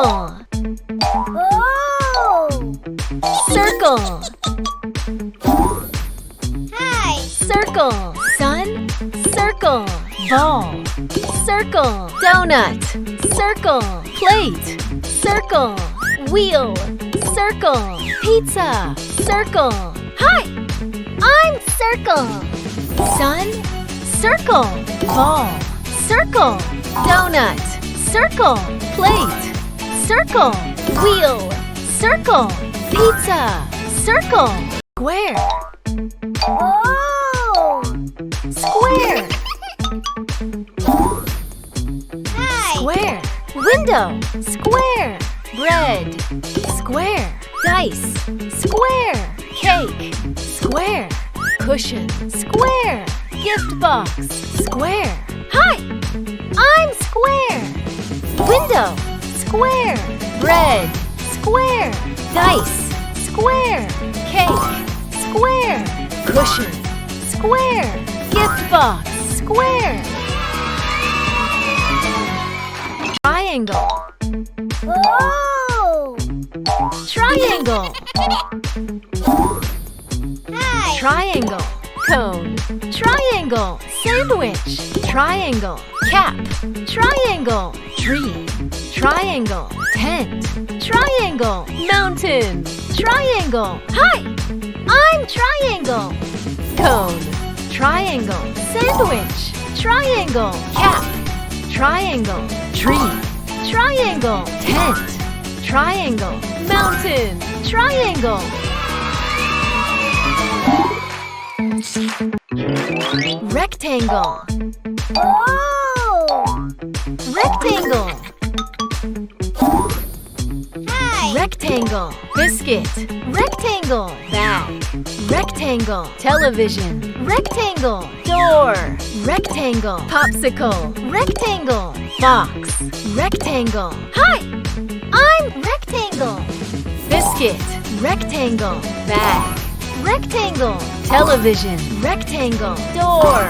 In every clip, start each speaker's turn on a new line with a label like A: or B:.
A: Circle.
B: Oh!
A: Circle.
B: Hi!
A: Circle. Sun. Circle. Ball. Circle. Donut. Circle. Plate. Circle. Wheel. Circle. Pizza. Circle. Hi! I'm Circle. Sun. Circle. Ball. Circle. Donut. Circle. Plate. Circle. Wheel. Circle. Pizza. Circle. Square.
B: Oh!
A: Square.
B: Hi!
A: Square. Window. Square. Bread. Square. Dice. Square. Cake. Square. Cushion. Square. Gift box. Square. Hi! I'm Square. Window. Square. Bread. Square. Dice. Square. Cake. Square. Cushion. Square. Gift box. Square. Triangle.
B: Oh!
A: Triangle.
B: Hi!
A: Triangle. Cone. Triangle. Sandwich. Triangle. Cap. Triangle. Tree. Triangle. Tent. Triangle. Mountain. Triangle. Hi! I'm Triangle. Cone. Triangle. Sandwich. Triangle. Cap. Triangle. Tree. Triangle. Tent. Triangle. Mountain. Triangle. Rectangle.
B: Oh!
A: Rectangle.
B: Hi!
A: Rectangle. Biscuit. Rectangle. Bag. Rectangle. Television. Rectangle. Door. Rectangle. Popsicle. Rectangle. Box. Rectangle. Hi! I'm Rectangle. Biscuit. Rectangle. Bag. Rectangle. Television. Rectangle. Door.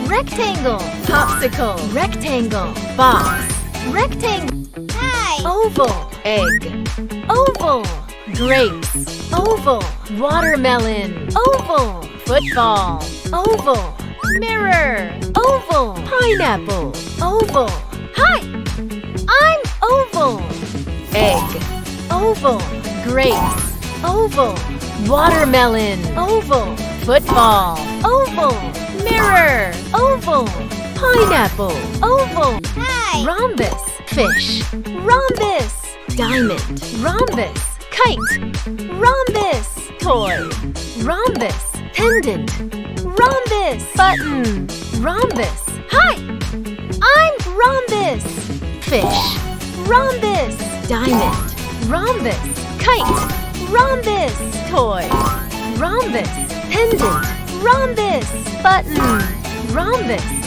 A: Rectangle. Popsicle. Rectangle. Box. Rectangle.
B: Hi!
A: Oval. Egg. Oval. Grapes. Oval. Watermelon. Oval. Football. Oval. Mirror. Oval. Pineapple. Oval. Hi! I'm Oval. Egg. Oval. Grapes. Oval. Watermelon. Oval. Football. Oval. Mirror. Oval. Pineapple. Oval.
B: Hi!
A: Rhombus. Fish. Rhombus. Diamond. Rhombus. Kite. Rhombus. Toy. Rhombus. Pendant. Rhombus. Button. Rhombus. Hi! I'm Rhombus. Fish. Rhombus. Diamond. Rhombus. Kite. Rhombus. Toy. Rhombus. Pendant. Rhombus. Button. Rhombus.